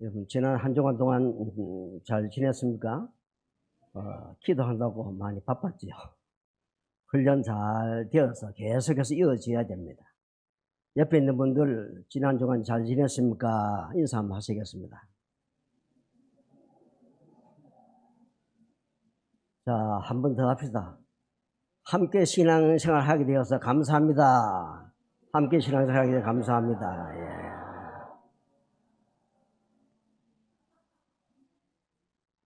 여러분 지난 한 주간 동안 잘 지냈습니까? 기도한다고 많이 바빴지요. 훈련 잘 되어서 계속해서 이어져야 됩니다. 옆에 있는 분들 지난 주간 잘 지냈습니까? 인사 한번 하시겠습니다. 자, 한 번 더 합시다. 함께 신앙생활 하게 되어서 감사합니다. 함께 신앙생활 하게 되어서 감사합니다. 예.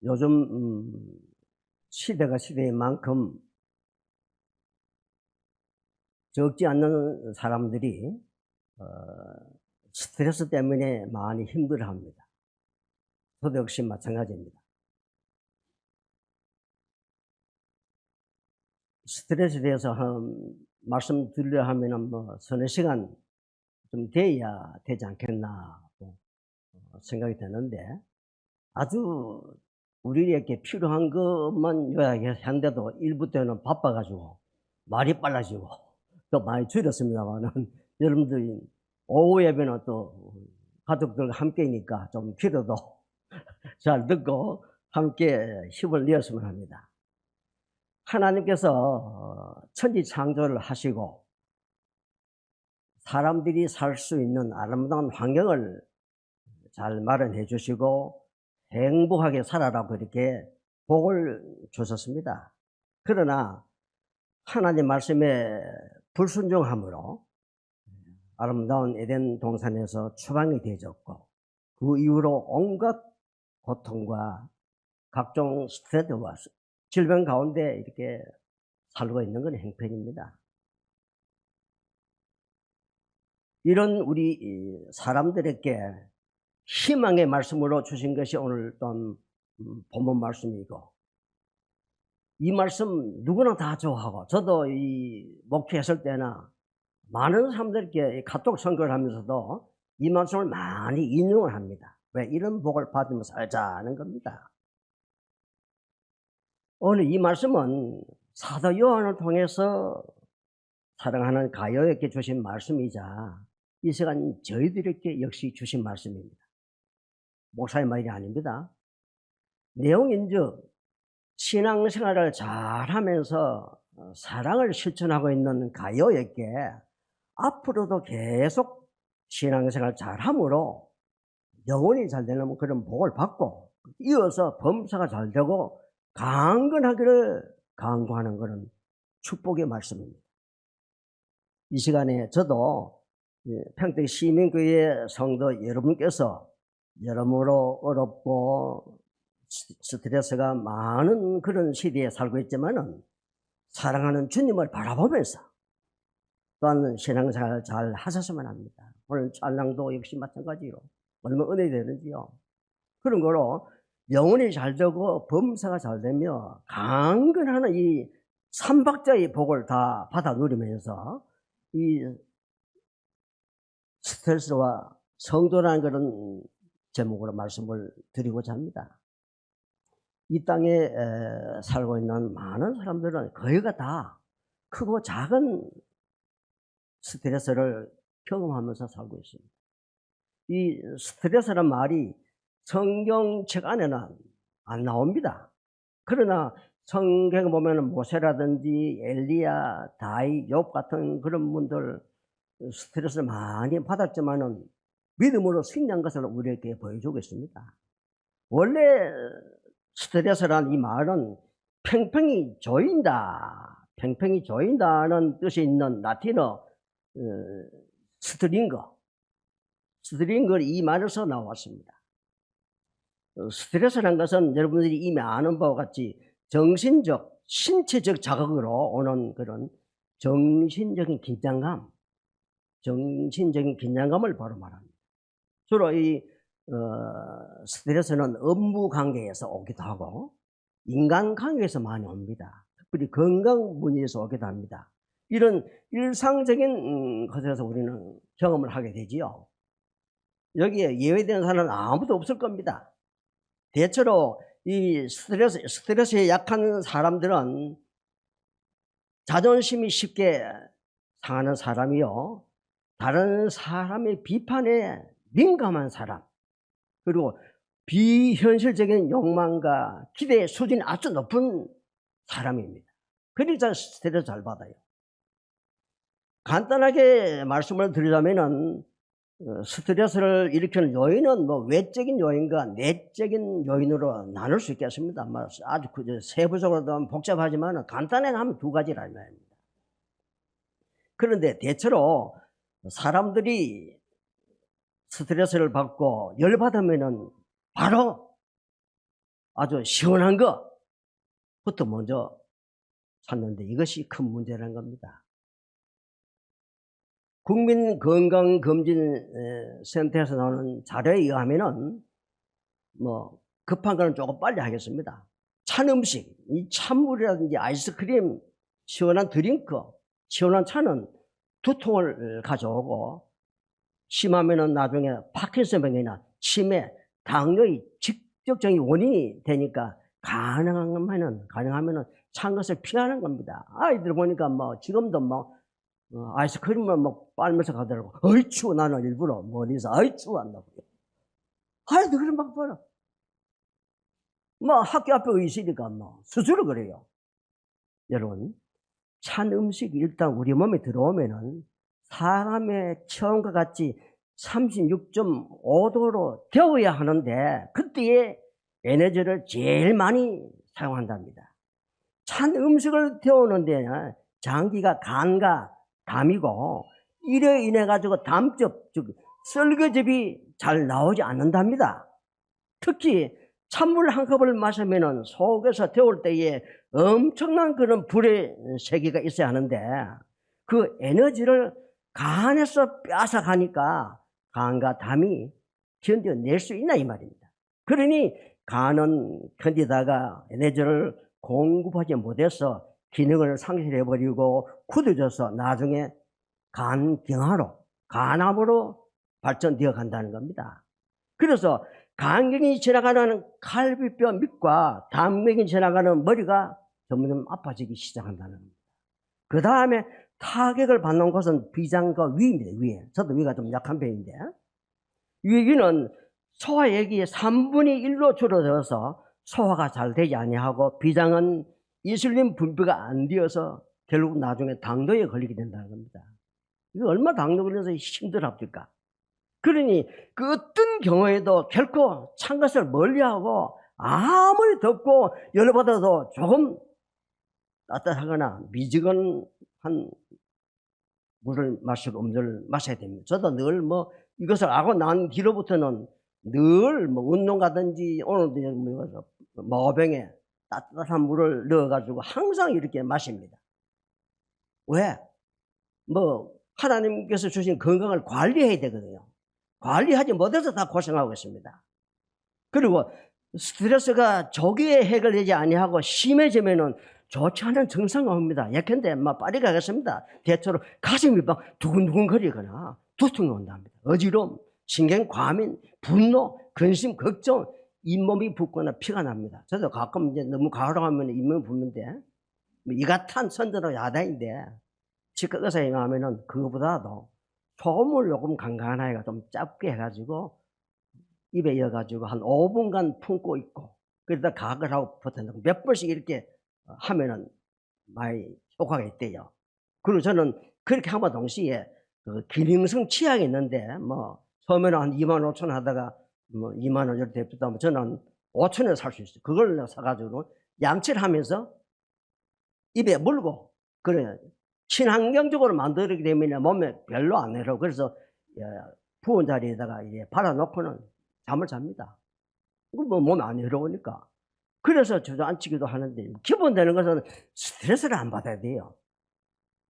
요즘 시대가 시대인 만큼 적지 않는 사람들이 스트레스 때문에 많이 힘들어합니다. 저도 역시 마찬가지입니다. 스트레스에 대해서 말씀드리려 하면은 서너 시간 좀 돼야 되지 않겠나 생각이 드는데, 아주 우리에게 필요한 것만 요약하는데도 일부 때는 바빠가지고 말이 빨라지고 또 많이 줄였습니다만은, 여러분들이 오후 예배는 또 가족들과 함께니까 좀 기도도 잘 듣고 함께 힘을 내었으면 합니다. 하나님께서 천지 창조를 하시고 사람들이 살 수 있는 아름다운 환경을 잘 마련해 주시고 행복하게 살아라고 이렇게 복을 주셨습니다. 그러나 하나님 말씀에 불순종함으로 아름다운 에덴 동산에서 추방이 되어졌고, 그 이후로 온갖 고통과 각종 스트레스와 질병 가운데 이렇게 살고 있는 건 형편입니다. 이런 우리 사람들에게 희망의 말씀으로 주신 것이 오늘 또 본문 말씀이고, 이 말씀 누구나 다 좋아하고, 저도 이 목회했을 때나 많은 사람들께 카톡 선교를 하면서도 이 말씀을 많이 인용을 합니다. 왜? 이런 복을 받으면서 살자는 겁니다. 오늘 이 말씀은 사도 요한을 통해서 사랑하는 가요에게 주신 말씀이자 이 시간 저희들에게 역시 주신 말씀입니다. 목사의 말이 아닙니다. 내용인즉 신앙생활을 잘하면서 사랑을 실천하고 있는 가요에게 앞으로도 계속 신앙생활 잘함으로 영혼이 잘 되는 그런 복을 받고, 이어서 범사가 잘 되고 강건하기를 강구하는 그런 축복의 말씀입니다. 이 시간에 저도 평택 시민교회 성도 여러분께서 여러모로 어렵고 스트레스가 많은 그런 시대에 살고 있지만은 사랑하는 주님을 바라보면서 또한 신앙생활 잘 하셨으면 합니다. 오늘 찬양도 역시 마찬가지로 얼마나 은혜가 되는지요. 그런 거로 영혼이 잘 되고 범사가 잘 되며 강건하는 이 삼박자의 복을 다 받아 누리면서 이 스트레스와 성도라는 그런 제목으로 말씀을 드리고자 합니다. 이 땅에 살고 있는 많은 사람들은 거의가 다 크고 작은 스트레스를 경험하면서 살고 있습니다. 이 스트레스란 말이 성경책 안에는 안 나옵니다. 그러나 성경에 보면 모세라든지 엘리야, 다윗, 욥 같은 그런 분들 스트레스를 많이 받았지만은 믿음으로 승리한 것을 우리에게 보여주고 있습니다. 원래 스트레스란 이 말은 팽팽히 조인다, 팽팽히 조인다는 뜻이 있는 라틴어 스트링거 이 말에서 나왔습니다. 스트레스라는 것은 여러분들이 이미 아는 바와 같이 정신적, 신체적 자극으로 오는 그런 정신적인 긴장감을 바로 말합니다. 주로 이 스트레스는 업무 관계에서 오기도 하고 인간 관계에서 많이 옵니다. 특별히 건강 문제에서 오기도 합니다. 이런 일상적인 것에서 우리는 경험을 하게 되지요. 여기에 예외된 사람은 아무도 없을 겁니다. 대체로 이 스트레스에 약한 사람들은 자존심이 쉽게 상하는 사람이요, 다른 사람의 비판에 민감한 사람, 그리고 비현실적인 욕망과 기대의 수준이 아주 높은 사람입니다. 그러니까 스트레스 잘 받아요. 간단하게 말씀을 드리자면은 스트레스를 일으키는 요인은 뭐 외적인 요인과 내적인 요인으로 나눌 수 있겠습니다. 아주 세부적으로 복잡하지만 간단하게 하면 두 가지라 이 말입니다. 그런데 대체로 사람들이 스트레스를 받고 열받으면은 바로 아주 시원한 것부터 먼저 찾는데 이것이 큰 문제라는 겁니다. 국민건강검진센터에서 나오는 자료에 의하면은 뭐 급한 거는 조금 빨리 하겠습니다. 찬 음식, 이 찬물이라든지 아이스크림, 시원한 드링크, 시원한 차는 두통을 가져오고 심하면은 나중에 파킨슨병이나 치매, 당뇨의 직접적인 원인이 되니까 가능하면은 찬 것을 피하는 겁니다. 아이들 보니까 뭐 지금도 뭐 아이스크림을 뭐 빨면서 가더라고. 어이 추워. 나는 일부러 멀리서 어이 추워 한다고. 아이들 그런 막 봐라. 뭐 학교 앞에 있으니까 뭐 스스로 그래요. 여러분, 찬 음식이 일단 우리 몸에 들어오면은 사람의 체온과 같이 36.5도로 데워야 하는데 그때에 에너지를 제일 많이 사용한답니다. 찬 음식을 데우는데 장기가 간과 담이고 이래 인해 가지고 담즙, 즉 썰거즙이 잘 나오지 않는답니다. 특히 찬물 한 컵을 마시면은 속에서 데울 때에 엄청난 그런 불의 세기가 있어야 하는데 그 에너지를 간에서 뺏어가니까 간과 담이 견뎌낼 수 있나 이 말입니다. 그러니 간은 견디다가 에너지를 공급하지 못해서 기능을 상실해버리고 굳어져서 나중에 간경화로, 간암으로 발전되어 간다는 겁니다. 그래서 간경이 지나가는 갈비뼈 밑과 담맥이 지나가는 머리가 점점 아파지기 시작한다는 겁니다. 그 다음에 타격을 받는 곳은 비장과 위입니다. 위에. 저도 위가 좀 약한 편인데 위는 소화액이 3분의 1로 줄어들어서 소화가 잘 되지 아니하고 비장은 인슐린 분비가 안 되어서 결국 나중에 당뇨에 걸리게 된다는 겁니다. 이거 얼마나 당뇨 걸려서 힘들합니까? 그러니 그 어떤 경우에도 결코 찬 것을 멀리하고 아무리 덥고 열받아도 조금 따뜻하거나 미지근한 물을 마시고 음료를 마셔야 됩니다. 저도 늘 뭐 이것을 알고 난 뒤로부터는 늘 뭐 운동 가든지 오늘도 모병에 따뜻한 물을 넣어가지고 항상 이렇게 마십니다. 왜? 뭐 하나님께서 주신 건강을 관리해야 되거든요. 관리하지 못해서 다 고생하고 있습니다. 그리고 스트레스가 조기에 해결되지 아니하고 심해지면은 좋지 않은 증상이 옵니다. 예컨대 막 빨리 가겠습니다. 대체로 가슴이 막 두근두근거리거나 두통이 온답니다. 어지러움, 신경과민, 분노, 근심, 걱정, 잇몸이 붓거나 피가 납니다. 저도 가끔 이제 너무 가을하면 잇몸이 붓는데 이 같은 선전로 야단인데 치과 의사에 가면은 그거보다도 소금을 조금 간간하게 좀 짧게 해가지고 입에 이어가지고 한 5분간 품고 있고 그러다 가글 하고 버텨놓고 몇 번씩 이렇게 하면은 많이 효과가 있대요. 그리고 저는 그렇게 하면 동시에 그 기능성 치약이 있는데 뭐 처음에는 한 25,000원 하다가 뭐 2만 원 이렇게 됐다면 저는 5,000원에 살 수 있어요. 그걸 사가지고 양치를 하면서 입에 물고 그래 친환경적으로 만들게 되면 몸에 별로 안 해로 그래서 부은 자리에다가 이제 발라놓고는 잠을 잡니다. 뭐 몸에 안 해로우니까. 그래서 주저앉히기도 하는데 기본되는 것은 스트레스를 안 받아야 돼요.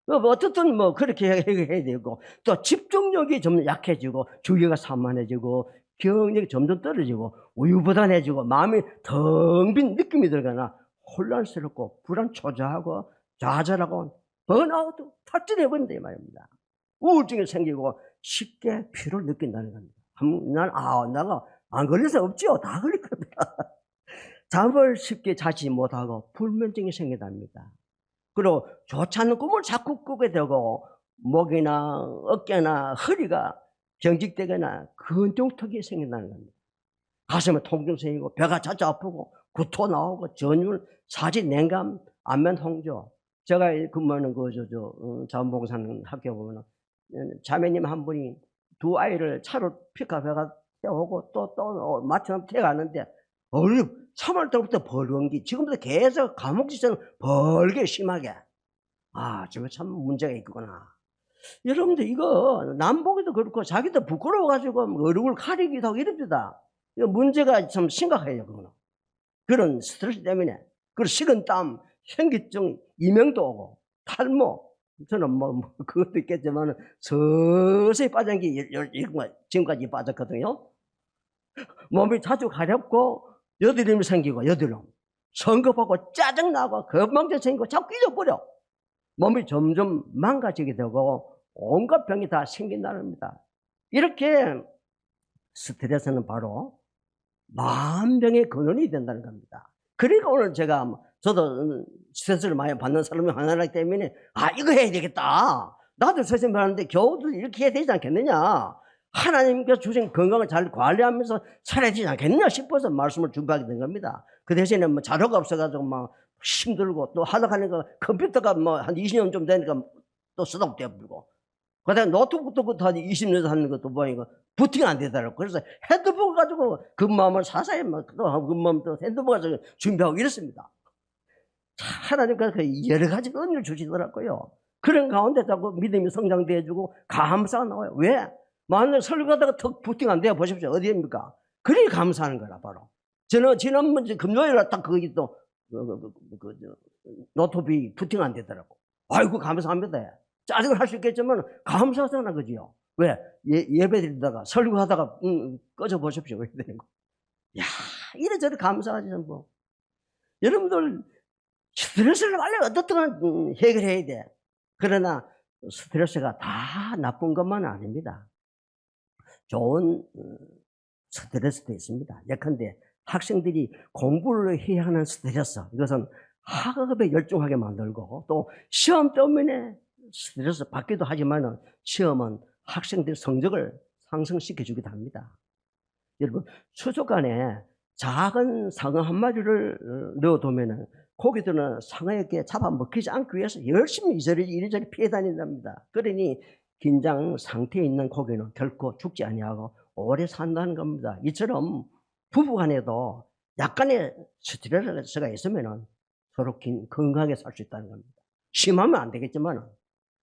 어쨌든 뭐 그렇게 해야 되고 또 집중력이 좀 약해지고 주의가 산만해지고 기억력이 점점 떨어지고 우유부단해지고 마음이 텅 빈 느낌이 들거나 혼란스럽고 불안초조하고 좌절하고 번아웃 탈진해버린다 이 말입니다. 우울증이 생기고 쉽게 피로를 느낀다는 겁니다. 내가 안 걸릴 수 없지요. 다 걸릴 겁니다. 잠을 쉽게 자지 못하고 불면증이 생긴답니다. 그리고 좋지 않은 꿈을 자꾸 꾸게 되고 목이나 어깨나 허리가 경직되거나 근육통이 생긴다는 겁니다. 가슴에 통증 생기고 배가 자주 아프고 구토 나오고 전율, 사지, 냉감, 안면 홍조. 제가 근무하는 자원봉사하는 학교 보면 자매님 한 분이 두 아이를 차로 픽업해가 태우고 또 마침 태가는데 3월 달부터 벌원기 지금부터 계속 감옥지처럼 벌게 심하게. 저거 참 문제가 있구나. 여러분들 이거 남보기도 그렇고 자기도 부끄러워가지고 얼굴 가리기도 하고 이럽니다. 이거 문제가 참 심각해요. 그거는. 그런 스트레스 때문에 그리고 식은땀, 현기증, 이명도 오고 탈모. 저는 그것도 있겠지만 서서히 빠진 게 지금까지 빠졌거든요. 몸이 자주 가렵고 여드름이 생기고 여드름, 성급하고 짜증나고 건망증 생기고 자꾸 잊어버려. 몸이 점점 망가지게 되고 온갖 병이 다 생긴다는 겁니다. 이렇게 스트레스는 바로 만병의 근원이 된다는 겁니다. 그러니까 오늘 저도 스트레스를 많이 받는 사람이 하나이기 때문에 이거 해야 되겠다. 나도 선생님 하는데 겨우도 이렇게 해야 되지 않겠느냐. 하나님께서 주신 건강을 잘 관리하면서 살아야 되지 않겠느냐 싶어서 말씀을 준비하게 된 겁니다. 그 대신에 자료가 없어가지고 막 힘들고 또 하다 하니까 컴퓨터가 한 20년 좀 되니까 또 쓰다고 떼버리고 그다음에 노트북도 한 20년 하는 것도 보니까 부팅이 안 되더라고. 그래서 핸드폰 가지고 근무하면 사사에 근무하면 또 핸드폰 가지고 준비하고 이랬습니다. 하나님께서 여러 가지 은혜를 주시더라고요. 그런 가운데 자꾸 믿음이 성장돼주고 감사가 나와요. 왜? 만약 설교하다가 턱 부팅 안 돼요. 보십시오. 어디입니까? 그리 감사하는 거라 바로. 저는 지난번 금요일에 딱 거기 또 노트북이 부팅 안 되더라고. 아이고 감사합니다. 짜증을 할 수 있겠지만 감사하잖아, 그지요? 왜? 예배 드리다가 설교하다가 꺼져 보십시오. 왜 되는 거? 야, 이래저래 감사하지 뭐. 여러분들 스트레스를 빨리 어떻든 해결해야 돼. 그러나 스트레스가 다 나쁜 것만은 아닙니다. 좋은 스트레스도 있습니다. 예컨대 학생들이 공부를 해야 하는 스트레스, 이것은 학업에 열중하게 만들고 또 시험 때문에 스트레스 받기도 하지만 시험은 학생들 성적을 상승시켜 주기도 합니다. 여러분 수족관에 작은 상어 한 마리를 넣어두면 고기들은 상어에게 잡아먹히지 않기 위해서 열심히 이리저리 피해 다닌답니다. 그러니 긴장 상태에 있는 고기는 결코 죽지 아니하고 오래 산다는 겁니다. 이처럼 부부간에도 약간의 스트레스가 있으면 서로 건강하게 살 수 있다는 겁니다. 심하면 안 되겠지만.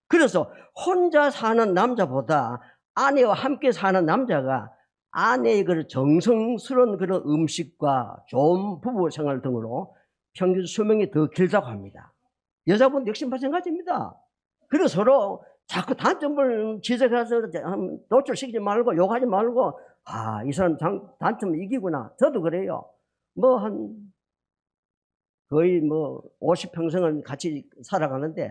그래서 혼자 사는 남자보다 아내와 함께 사는 남자가 아내의 그 정성스러운 그런 음식과 좋은 부부 생활 등으로 평균 수명이 더 길다고 합니다. 여자분 역시 마찬가지입니다. 그래서 서로 자꾸 단점을 지적해서 노출시키지 말고 욕하지 말고 이 사람 단점 이기구나. 저도 그래요. 거의 50평생을 같이 살아가는데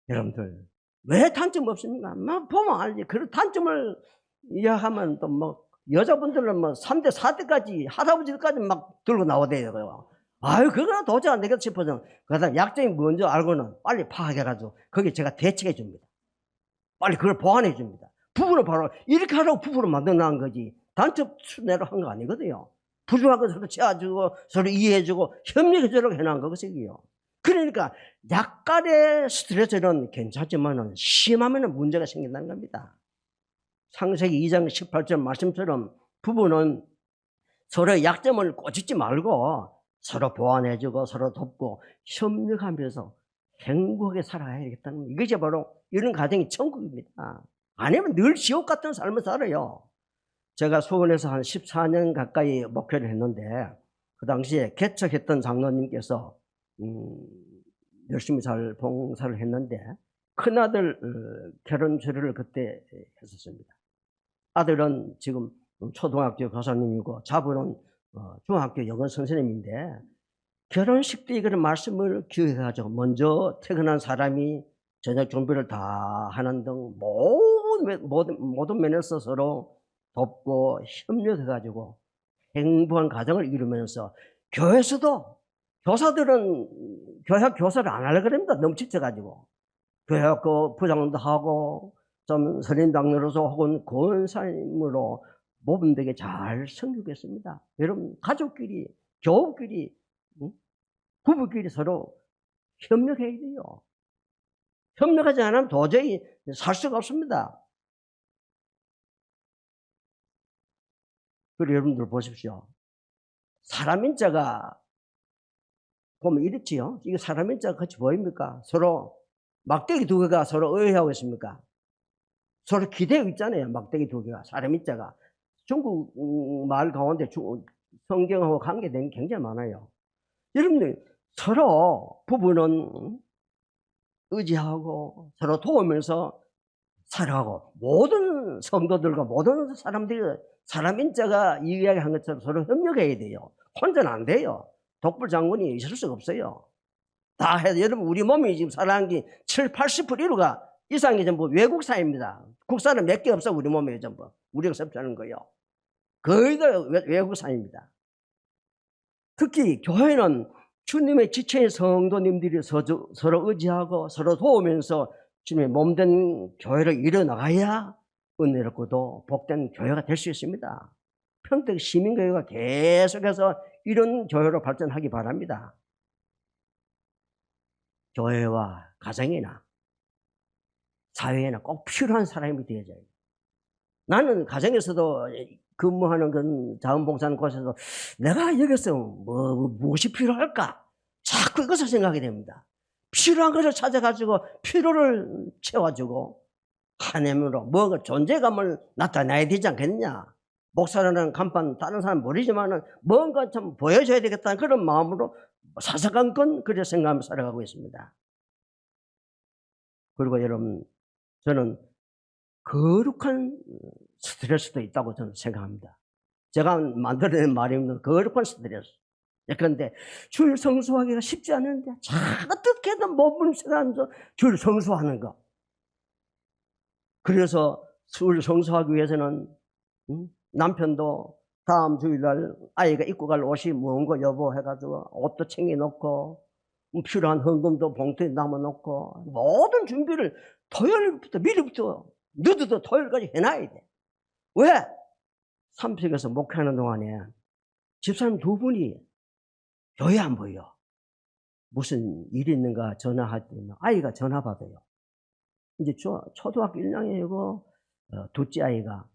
여러분들 왜 단점 없습니까? 보면 알지. 그런 단점을 이야기하면 또 여자분들은 3대 4대까지 할아버지들까지 막 들고 나오대요. 그거는 도저히 안 되겠다 싶어서 그다음 약점이 뭔지 알고는 빨리 파악해가지고 거기에 제가 대책해 줍니다. 빨리 그걸 보완해 줍니다. 부부는 바로 이렇게 하라고 부부를 만들어 놓은 거지 단점 순대로 한 거 아니거든요. 부족한 거 서로 채워주고 서로 이해해주고 협력해 주려고 해놓은 거거든요. 그러니까 약간의 스트레스는 괜찮지만 심하면 문제가 생긴다는 겁니다. 창세기 2장 18절 말씀처럼 부부는 서로의 약점을 꼬집지 말고 서로 보완해주고 서로 돕고 협력하면서 행복하게 살아야겠다는 거예요. 이것이 바로 이런 가정이 천국입니다. 아니면 늘 지옥 같은 삶을 살아요. 제가 수원에서 한 14년 가까이 목회를 했는데 그 당시에 개척했던 장로님께서 열심히 잘 봉사를 했는데 큰아들 결혼 처리를 그때 했었습니다. 아들은 지금 초등학교 교사님이고 자부는 중학교 영어 선생님인데 결혼식 때 그런 말씀을 기억해가지고 먼저 퇴근한 사람이 저녁 준비를 다 하는 등 모든 면에서 서로 돕고 협력해가지고 행복한 가정을 이루면서 교회에서도 교사들은 교회 교사를 안 하려고 그럽니다. 너무 지쳐가지고 교회학교 부장도 하고 좀 선임당으로서 혹은 권사님으로 모범되게 잘 섬기겠습니다. 여러분 가족끼리, 교우끼리, 부부끼리 서로 협력해야 돼요. 협력하지 않으면 도저히 살 수가 없습니다. 그리고 여러분들 보십시오. 사람인자가 보면 이렇지요. 이거 사람인자가 같이 보입니까? 서로 막대기 두 개가 서로 의해하고 있습니까? 서로 기대고 있잖아요. 막대기 두 개가, 사람인자가. 중국 말 가운데 성경하고 관계된 게 굉장히 많아요. 여러분들 서로 부부는 의지하고 서로 도우면서 살아가고, 모든 성도들과 모든 사람들이 사람인자가 이야기한 것처럼 서로 협력해야 돼요. 혼자는 안 돼요. 독불 장군이 있을 수가 없어요. 다 해도 여러분 우리 몸이 지금 살아가는 게 70~80% 이루가 이상이 전부 외국산입니다. 국산은 몇 개 없어. 우리 몸에 전부 우리가 섭취하는 거예요. 거의 다 외국산입니다. 특히 교회는 주님의 지체인 성도님들이 서로 의지하고 서로 도우면서 주님의 몸된 교회를 이뤄나가야 은혜롭고도 복된 교회가 될 수 있습니다. 평택 시민교회가 계속해서 이런 교회로 발전하기 바랍니다. 교회와 가정이나 사회에나 꼭 필요한 사람이 되어져요. 나는 가정에서도 근무하는 건 자원봉사하는 곳에서 내가 여기서 무엇이 필요할까? 자꾸 이것을 생각하게 됩니다. 필요한 것을 찾아가지고 필요를 채워주고 하나님으로 뭔가 존재감을 나타내야 되지 않겠느냐. 목사라는 간판 다른 사람 모르지만 뭔가 좀 보여줘야 되겠다는 그런 마음으로 사사건건 그렇게 생각하면서 살아가고 있습니다. 그리고 여러분, 저는 거룩한 스트레스도 있다고 저는 생각합니다. 제가 만들어낸 말입니다. 거룩한 스트레스. 그런데 줄 성수하기가 쉽지 않은데 어떻게든 몸을 쓰면서 줄 성수하는 거. 그래서 줄 성수하기 위해서는 남편도 다음 주일날 아이가 입고 갈 옷이 뭔가 여보 해가지고 옷도 챙겨놓고 필요한 헌금도 봉투에 남아놓고 모든 준비를 토요일부터 미리부터 늦어도 토요일까지 해놔야 돼. 왜? 삼식에서 목회하는 동안에 집사님 두 분이 교회 안 보여. 무슨 일이 있는가 전화할 때는 아이가 전화 받아요. 이제 초등학교 1학년이고 둘째 아이가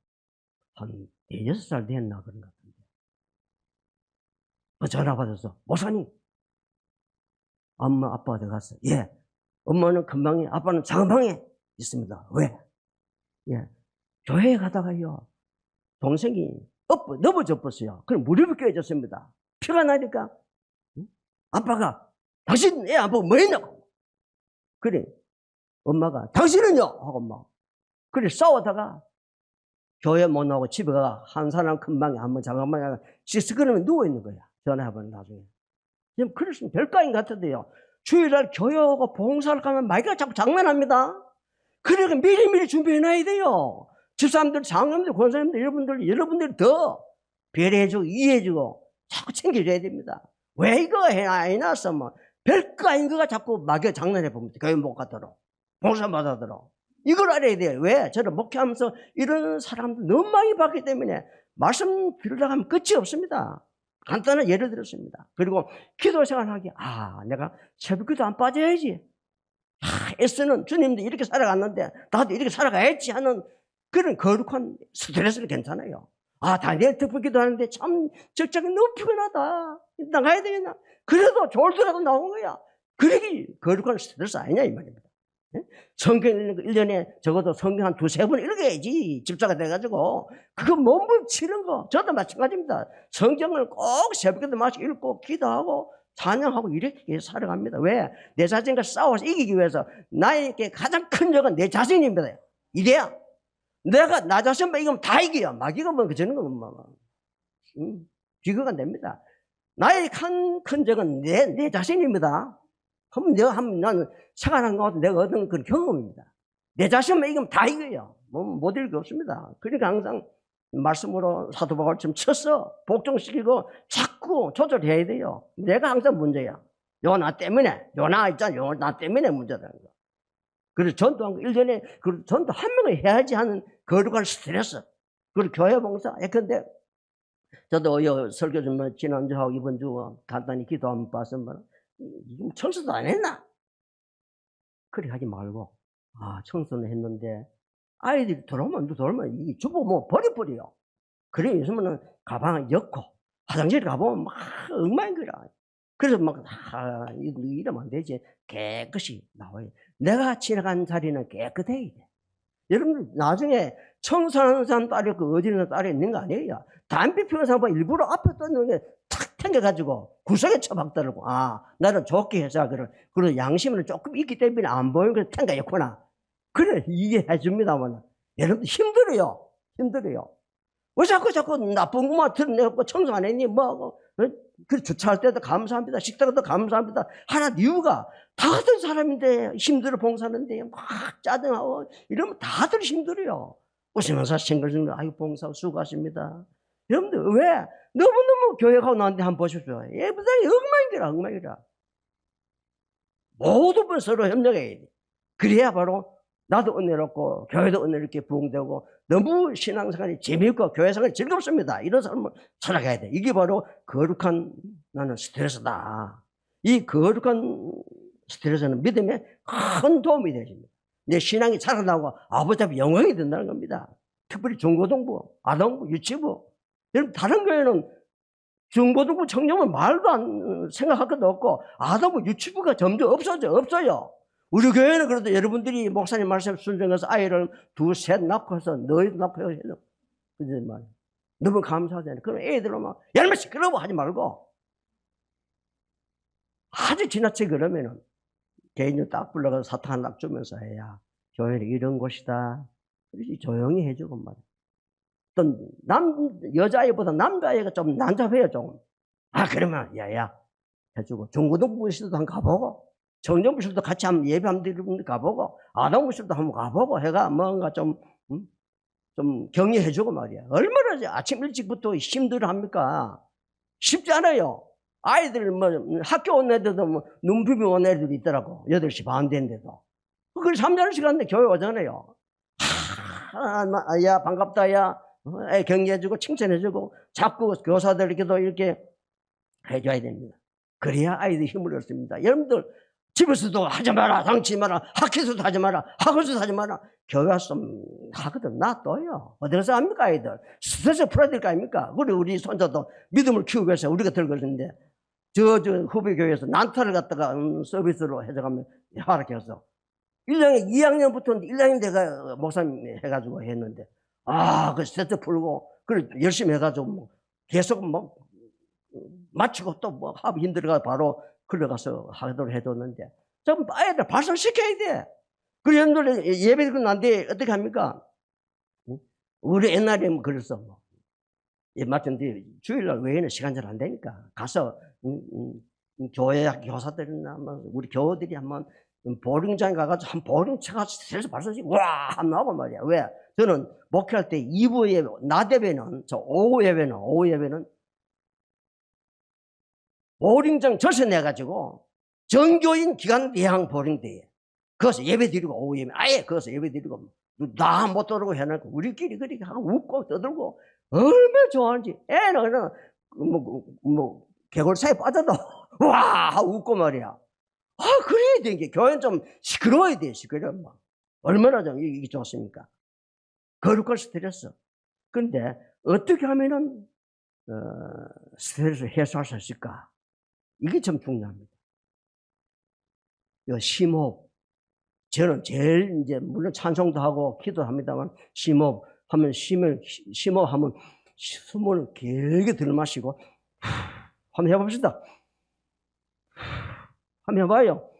한 6살 됐나 그런 것 같은데. 전화 받아서 목사님, 엄마 아빠가 어디 갔어? 예. 엄마는 큰 방에, 아빠는 작은 방에 있습니다. 왜? 예. 교회에 가다가요, 동생이 넘어졌어요. 그럼 무릎이 깨졌습니다. 피가 나니까 아빠가 당신 애 안 보고 뭐 했냐고. 그래. 엄마가 당신은요? 하고 막. 그래 싸우다가 교회 못 나오고 집에 가 한 사람 큰 방에 한 번 작은 방에 시스그러면 누워있는 거야. 전화해보면 나중에. 지금 그러시면 별거인 것 같은데요. 주일날 교회하고 봉사를 가면 마이크가 자꾸 장난합니다. 그러니까 미리미리 준비해놔야 돼요. 집사람들, 장로님들, 권사님들, 여러분들이 더 배려해주고 이해해주고 자꾸 챙겨줘야 됩니다. 왜 이거 해놨어? 뭐 별거 아닌 거가 자꾸 마귀가 장난해봅니다. 교회 못 가도록, 봉사 못 하도록. 이걸 알아야 돼요. 왜? 저는 목회하면서 이런 사람들 너무 많이 봤기 때문에 말씀 드리려고 하면 끝이 없습니다. 간단한 예를 들었습니다. 그리고 기도 생활하기, 내가 새벽기도 안 빠져야지. 애쓰는 주님도 이렇게 살아갔는데 나도 이렇게 살아가야지 하는 그런 거룩한 스트레스는 괜찮아요. 다니엘 특별기도 하는데 참 적적이 너무 피곤하다. 나가야 되겠나? 그래도 졸더라도 나온 거야. 그러기 거룩한 스트레스 아니냐 이 말입니다. 성경 1년에 적어도 성경 한 2~3번 읽어야지 집사가 돼가지고 그거 몸을 치는 거 저도 마찬가지입니다. 성경을 꼭 새벽에도 마치 읽고 기도하고 찬양하고 이렇게 살아갑니다. 왜? 내 자신과 싸워서 이기기 위해서 나에게 가장 큰 적은 내 자신입니다. 이래야 내가 나 자신만 이기면 다 이겨요. 마귀가 뭐 그저는 건 뭐 비교가 안 됩니다. 나의 큰 적은 내 자신입니다. 나는 생활한 것 같은 내가 얻은 그런 경험입니다. 내 자신만 이기면 다 이겨요. 못 이길 게 없습니다. 그러니까 항상 말씀으로 사도 바울처럼 쳐서 복종시키고 자꾸 조절해야 돼요. 내가 항상 문제야. 나 때문에, 나 때문에 문제라는 거. 그래서 전도한 거, 1년에 전도 한 명을 해야지 하는 거룩한 스트레스. 그리고 교회 봉사. 예컨대 저도 설교 좀 지난주하고 이번 주 간단히 기도 한번 봐서 청소도 안 했나? 그렇게 하지 말고, 청소는 했는데 아이들이 들어오면 이 주부 뭐 버려버려요. 그래 요즘은 가방을 엮고 화장실 가보면 막 엉망인 거라. 그래서 이러면 안 되지. 깨끗이 나와야 돼. 내가 지나간 자리는 깨끗해야 돼. 여러분 나중에 청소하는 사람 딸이 없고 어디는 딸이 있는 거 아니에요. 담배 피우는 사람 일부러 앞에 떠는 게 탁 탱겨가지고 구석에 처박더라고. 나는 좋게 해서 그래서 양심은 조금 있기 때문에 안 보이는 걸 탱겨였구나. 그래 이해해 줍니다만 여러분 힘들어요. 왜 자꾸 나쁜 것만 드러내고 청소 안 했니? 그 주차할 때도 감사합니다. 식당도 감사합니다. 하나 이유가 다들 사람인데 힘들어 봉사하는데 막 짜증하고 이러면 다들 힘들어요. 웃으면서 싱글싱글 아유 봉사 수고하십니다. 여러분들 왜? 너무너무 교회가고 나한테 한번 보십시오. 예부장이 엉망이라. 모두 서로 협력해야 돼. 그래야 바로 나도 은혜롭고 교회도 은혜롭게 부흥되고 너무 신앙생활이 재미있고 교회생활이 즐겁습니다. 이런 사람을 살아가야 돼. 이게 바로 거룩한 나는 스트레스다. 이 거룩한 스트레스는 믿음에 큰 도움이 되십니다. 내 신앙이 자라나고 아버지 앞에 영광이 된다는 겁니다. 특별히 중고등부, 아동부, 유치부. 여러분 다른 교회는 중고등부 청년은 말도 안 생각할 것도 없고 아동부, 유치부가 점점 없어요. 우리 교회는 그래도 여러분들이 목사님 말씀 순종해서 아이를 2, 3 낳고 해서 너희도 낳고 해서 그러지 말이야. 너무 감사하잖아요. 그럼 애들은 막 열매 시끄러워 하지 말고 아주 지나치게 그러면은 개인적으로 딱 불러가서 사탕 하나 딱 주면서 해야 교회는 이런 곳이다. 그래서 조용히 해주고 말이야. 또 여자아이보다 남자아이가 좀 난잡해요 좀. 그러면 야야 해주고 중고등부실도 한번 가보고 청년부실도 같이 한번 예배 한번 가보고 아동부실도 한번 가보고 해가 뭔가 좀 격려해주고 말이야. 얼마나 아침 일찍부터 힘들어합니까? 쉽지 않아요. 아이들 학교 온 애들도 눈 비비고 온 애들도 있더라고. 8시 반 됐는데도. 그걸 3년 시간인데 교회 오잖아요. 야 반갑다 야 격려해주고 칭찬해주고 자꾸 교사들에게도 이렇게 해줘야 됩니다. 그래야 아이들이 힘을 얻습니다. 여러분들 집에서도 하지 마라, 당치 마라, 학교에서도 하지 마라, 학원에서도 하지 마라. 교회 와서 하거든 놔둬요. 어디서 합니까 아이들? 스트레스 풀어야 될 거 아닙니까? 우리 손자도 믿음을 키우기 위해서 우리가 들고 있는데 저 후배 교회에서 난타를 갖다가 서비스로 해줘가면 허락해서 2학년부터 1학년 내가 목사님 해가지고 했는데 그 스트레스 풀고 그래 열심히 해가지고 계속 마치고 또 합 힘들어가 바로 걸려가서 하도록 해줬는데 좀 아이들 발전시켜야 돼. 그래서 여러분들 예배 드리고 난데 어떻게 합니까? 우리 옛날에 그랬어. 마찬가지 주일날 외에는 시간 잘 안 되니까 가서 교회 교사들이나 우리 교우들이 한번 보링장에 가가지고 한 보링 쳐가지고 스트레스 발산시키고 와 하면 나오고 말이야. 왜? 저는 목회할 때 2부 예배, 낮 예배는 오후 예배는 보링장 절선해가지고 전교인 기간 예항 보링대회 거기서 예배 드리고 오후 예배 아예 거기서 예배 드리고 나 못 들어오고 해놓고 우리끼리 그렇게 하고 웃고 떠들고 얼마나 좋아하는지 애는 개골사에 빠져도 와 웃고 말이야. 그래야 되는 게 교회는 좀 시끄러워야 돼. 시끄러워. 얼마나 좀 이게 좋습니까? 거룩한 스트레스. 그런데 어떻게 하면은 스트레스를 해소할 수 있을까? 이게 참 중요합니다. 심호흡. 저는 제일 물론 찬송도 하고 기도합니다만 심호흡하면 심호흡하면 숨을 길게 들이마시고 한번 해봅시다. 한번 해봐요.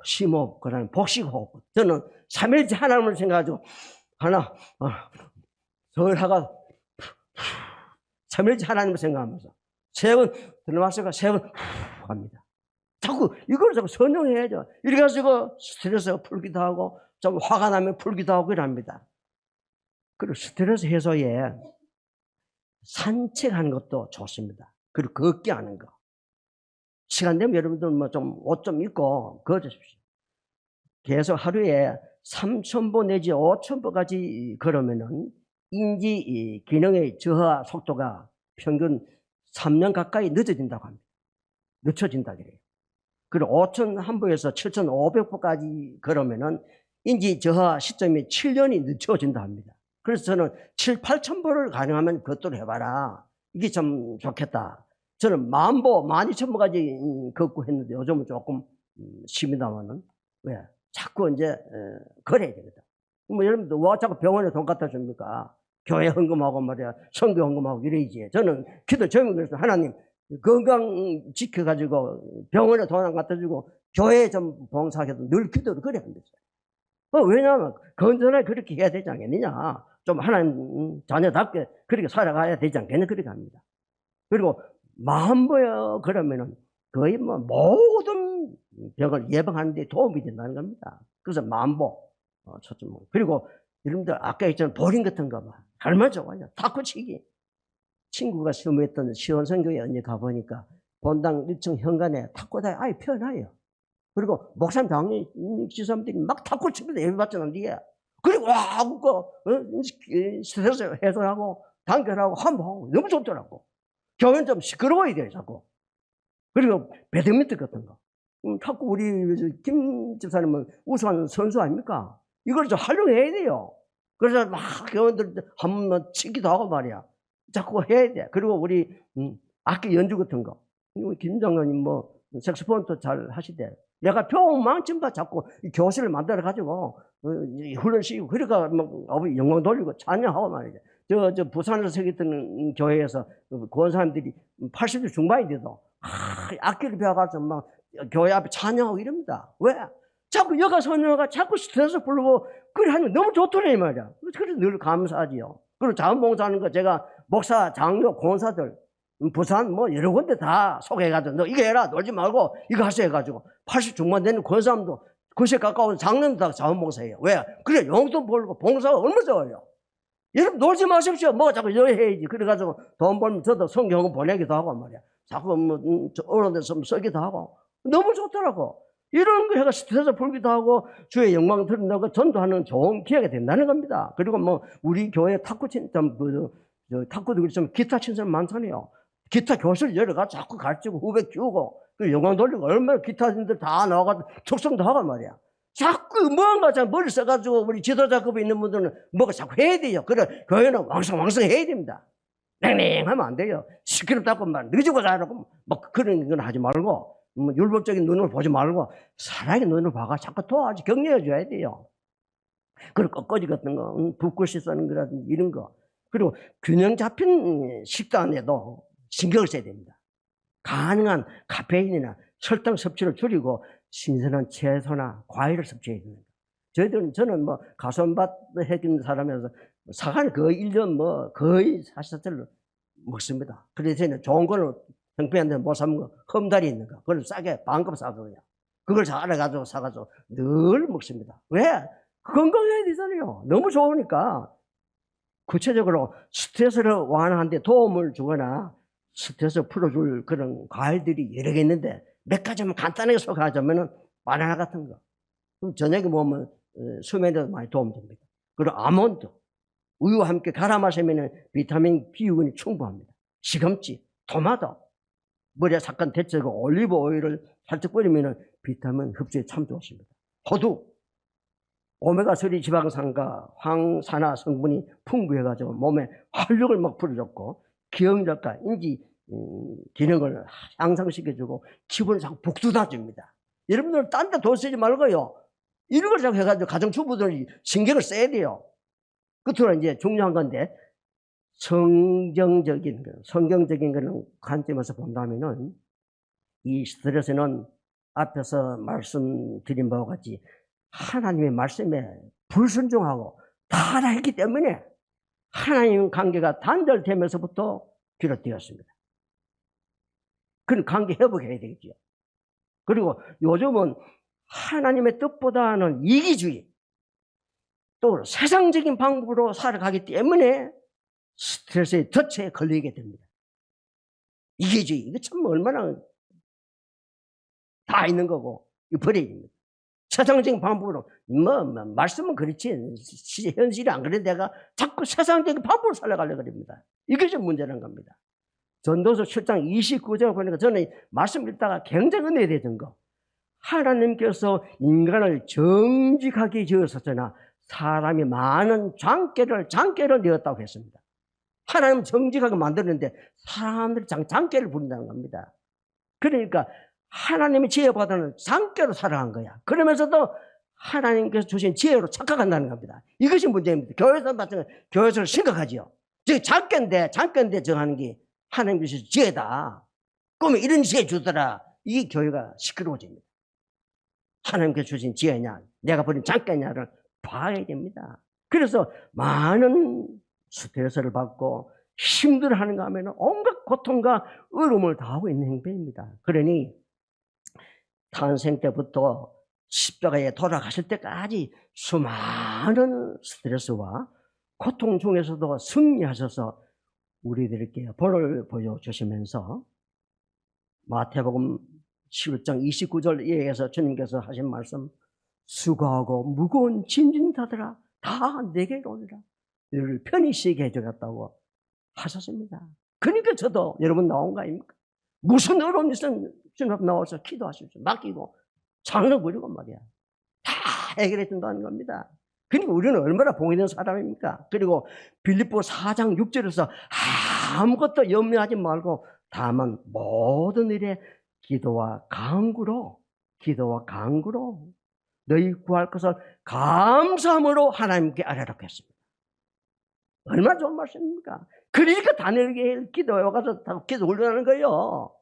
심호흡, 그다음에 복식호흡. 저는 3일째 하나님을 생각하죠. 하나, 설하가 3일째 하나님을 생각하면서 세 번 들이마시고 세 번 합니다. 자꾸 이걸 자꾸 선용해야죠. 이렇게 해서 스트레스가 풀기도 하고 좀 화가 나면 풀기도 하고 이랍니다. 그리고 스트레스 해소에 산책하는 것도 좋습니다. 그리고 걷기 하는 거. 시간 되면 여러분들 옷 좀 입고 걸으십시오. 계속 하루에 3,000보 내지 5,000보까지 걸으면은 인지 기능의 저하 속도가 평균 3년 가까이 늦어진다고 합니다. 늦춰진다 그래요. 그리고 5천 한보에서 7,500보까지 걸으면은 인지 저하 시점이 7년이 늦춰진다 합니다. 그래서 저는 7, 8,000보를 가능하면 그것도 해봐라. 이게 참 좋겠다. 저는 10,000보, 12,000보까지 걷고 했는데 요즘은 조금 심하다마는 왜? 자꾸 이제 걸어야 되거든. 뭐 여러분들 왜 자꾸 병원에 돈 갖다 줍니까? 교회 헌금하고 말이야, 선교 헌금하고 이래야지. 저는 기도 제목이 그래서 하나님 건강 지켜가지고 병원에 돈 안 갖다 주고 교회에 좀 봉사하게도 늘 기도를 그래 합니다. 왜냐하면 건전하게 그렇게 해야 되지 않겠느냐. 좀 하나님 자녀답게 그렇게 살아가야 되지 않겠냐 그렇게 합니다. 그리고 10,000보여 그러면은 거의 뭐 모든 병을 예방하는 데 도움이 된다는 겁니다. 그래서 10,000보 초점. 그리고 여러분들 아까 했잖아요. 보링 같은 거 봐. 얼마나 좋아요. 탁구치기. 친구가 시험했던 시원성교회 언니 가보니까 본당 1층 현관에 탁구台아예 펴놔요. 그리고 목사님 당연히 지사님들이 막 탁구 치면서 예배 받잖아, 니가. 그리고 와, 웃고, 스트레스 해소하고, 단결하고, 한번하고, 너무 좋더라고. 교회는 좀 시끄러워야 돼, 자꾸. 그리고 배드민턴 같은 거. 탁구 우리 김 집사님은 우수한 선수 아닙니까? 이걸 좀 활용해야 돼요. 그래서 막 교원들 한 번 치기도 하고 말이야. 자꾸 해야 돼. 그리고 우리 악기 연주 같은 거. 김 장로님 뭐 색소폰도 잘 하시대. 내가 표만큼 다 자꾸 교실을 만들어 가지고 훈련시키고 그러니까 막 영광 돌리고 찬양하고 말이죠. 저 부산에서 생겼던 교회에서 권사님들이 80대 중반인데도 악기를 배워가지고 막 교회 앞에 찬양하고 이럽니다. 왜? 자꾸 여가 선녀가 자꾸 스트레스 풀고 그래 하면 너무 좋더라 이 말이야. 그래서 늘 감사하지요. 그리고 자원봉사하는 거 제가 목사, 장로, 권사들 부산 뭐 여러 군데 다 소개해가지고 너 이거 해라 놀지 말고 이거 하셔 해가지고 80 중반 되는 권사람도 90 가까운 장로도 다 자원봉사해요. 왜? 그래 용돈 벌고 봉사가 얼마나 좋아요. 여러분 놀지 마십시오. 뭐 자꾸 여기 해야지. 그래가지고 돈 벌면 저도 성경을 보내기도 하고 말이야. 자꾸 뭐 어느 데서 쓰기도 하고 너무 좋더라고. 이런 거 해가 스트레스 풀기도 하고 주의 영광 드린다고 전도하는 좋은 기회가 된다는 겁니다. 그리고 뭐 우리 교회 탁구 탁구도 좀 기타 치는 사람 많잖아요. 기타 교실 열어가 자꾸 가르치고 후배 키우고 그 영광 돌리고 얼마나 기타인들 다 나와가지고 축성도 하고 말이야. 자꾸 뭔가 자 머리 써가지고 우리 지도자급에 있는 분들은 뭐가 자꾸 해야 돼요. 그래 교회는 왕성 해야 됩니다. 냉랭하면 안 돼요. 시끄럽다고 막 늦고 자라고 막 그런 건 하지 말고 뭐 율법적인 눈을 보지 말고 사랑의 눈을 봐가 자꾸 도와줘 격려해 줘야 돼요. 그리고 꺾어지 같은 거, 붓글씨 쓰는 거라든지 이런 거. 그리고 균형 잡힌 식단에도 신경을 써야 됩니다. 가능한 카페인이나 설탕 섭취를 줄이고 신선한 채소나 과일을 섭취해야 됩니다. 저는 뭐 가손밭 해준 사람이라서 사과는 거의 1년 뭐 거의 사시사철로 먹습니다. 그래서 저는 좋은 거는 형편한테 못 사면 거, 험다리 있는 거, 그걸 싸게 반값 사거든요. 그걸 잘 알아가지고 사가지고 늘 먹습니다. 왜? 건강해야 되잖아요. 너무 좋으니까. 구체적으로 스트레스를 완화하는 데 도움을 주거나 스트레스 풀어줄 그런 과일들이 여러 개 있는데 몇 가지만 간단하게 소개하자면은 바나나 같은 거. 그럼 저녁에 먹으면 수면에도 많이 도움됩니다. 그리고 아몬드, 우유와 함께 갈아 마시면 비타민 B군이 충분합니다. 시금치, 토마토, 머리에 삭힌 대체고 올리브 오일을 살짝 뿌리면 비타민 흡수에 참 좋습니다. 호두, 오메가3 지방산과 황산화 성분이 풍부해가지고 몸에 활력을 막 불어줬고 기억력과 인지 기능을 향상시켜주고 기분을 자꾸 북돋아줍니다. 여러분들 딴 데 돈 쓰지 말고요. 이런 걸 자꾸 해가지고 가정주부들이 신경을 써야 돼요. 끝으로 이제 중요한 건데 성경적인 그런 관점에서 본다면은 이 스트레스는 앞에서 말씀드린 바와 같이 하나님의 말씀에 불순종하고 타락했기 때문에 하나님 관계가 단절되면서부터 비롯되었습니다. 그런 관계 회복해야 되겠죠. 그리고 요즘은 하나님의 뜻보다는 이기주의 또 세상적인 방법으로 살아가기 때문에 스트레스의 덫에 걸리게 됩니다. 이기주의 이거 참 얼마나 다 있는 거고 이거 버려야 됩니다. 세상적인 방법으로 말씀은 그렇지 현실이 안 그래 내가 자꾸 세상적인 방법으로 살아가려고 합니다. 이것이 문제라는 겁니다. 전도서 7장 29절 보니까 저는 말씀 읽다가 굉장히 은혜되던 거. 하나님께서 인간을 정직하게 지으셨으나 사람이 많은 장깨를 내었다고 했습니다. 하나님 정직하게 만드는데 사람들이 장깨를 부린다는 겁니다. 그러니까 하나님의 지혜보다는 장깨로 살아간 거야. 그러면서도 하나님께서 주신 지혜로 착각한다는 겁니다. 이것이 문제입니다. 교회에서 마찬가지로 교회에서는 심각하지요. 즉 장깨인데 정하는 게 하나님께서 지혜다. 그러면 이런 지혜 주더라. 이 교회가 시끄러워집니다. 하나님께서 주신 지혜냐 내가 버린 장깨냐를 봐야 됩니다. 그래서 많은 스트레스를 받고 힘들어하는가 하면 온갖 고통과 어려움을 당하고 있는 행배입니다. 그러니 탄생 때부터 십자가에 돌아가실 때까지 수많은 스트레스와 고통 중에서도 승리하셔서 우리들에게 벌을 보여주시면서 마태복음 11장 29절에서 주님께서 하신 말씀 수고하고 무거운 짐진 자들아 다 내게 오리라 너를 편히 쉬게 해주겠다고 하셨습니다. 그러니까 저도 여러분 나온 거 아닙니까? 무슨 어려움이 있으면 주님 앞에 나와서 기도하십시오. 맡기고 장로 부리고 말이야. 다 해결해 준다는 겁니다. 그러니까 우리는 얼마나 봉인된 사람입니까? 그리고 빌립보 4장 6절에서 아무것도 염려하지 말고 다만 모든 일에 기도와 간구로 너희 구할 것을 감사함으로 하나님께 아뢰라고 했습니다. 얼마나 좋은 말씀입니까? 그러니까 다니엘에게 기도해 와서 기도 올려라는 거예요.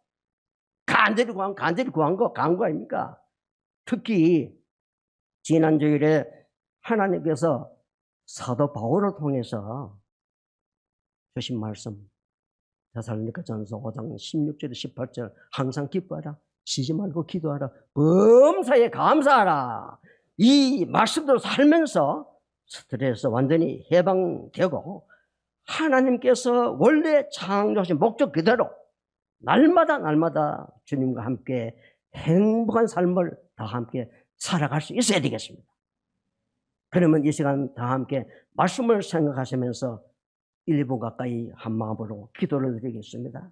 간절히 구한 거 간구 아닙니까? 특히 지난 주일에 하나님께서 사도 바울을 통해서 주신 말씀 데살로니가전서 5장 16절 18절 항상 기뻐하라 쉬지 말고 기도하라 범사에 감사하라 이 말씀대로 살면서 스트레스 완전히 해방되고 하나님께서 원래 창조하신 목적 그대로 날마다 주님과 함께 행복한 삶을 다 함께 살아갈 수 있어야 되겠습니다. 그러면 이 시간 다 함께 말씀을 생각하시면서 1분 가까이 한 마음으로 기도를 드리겠습니다.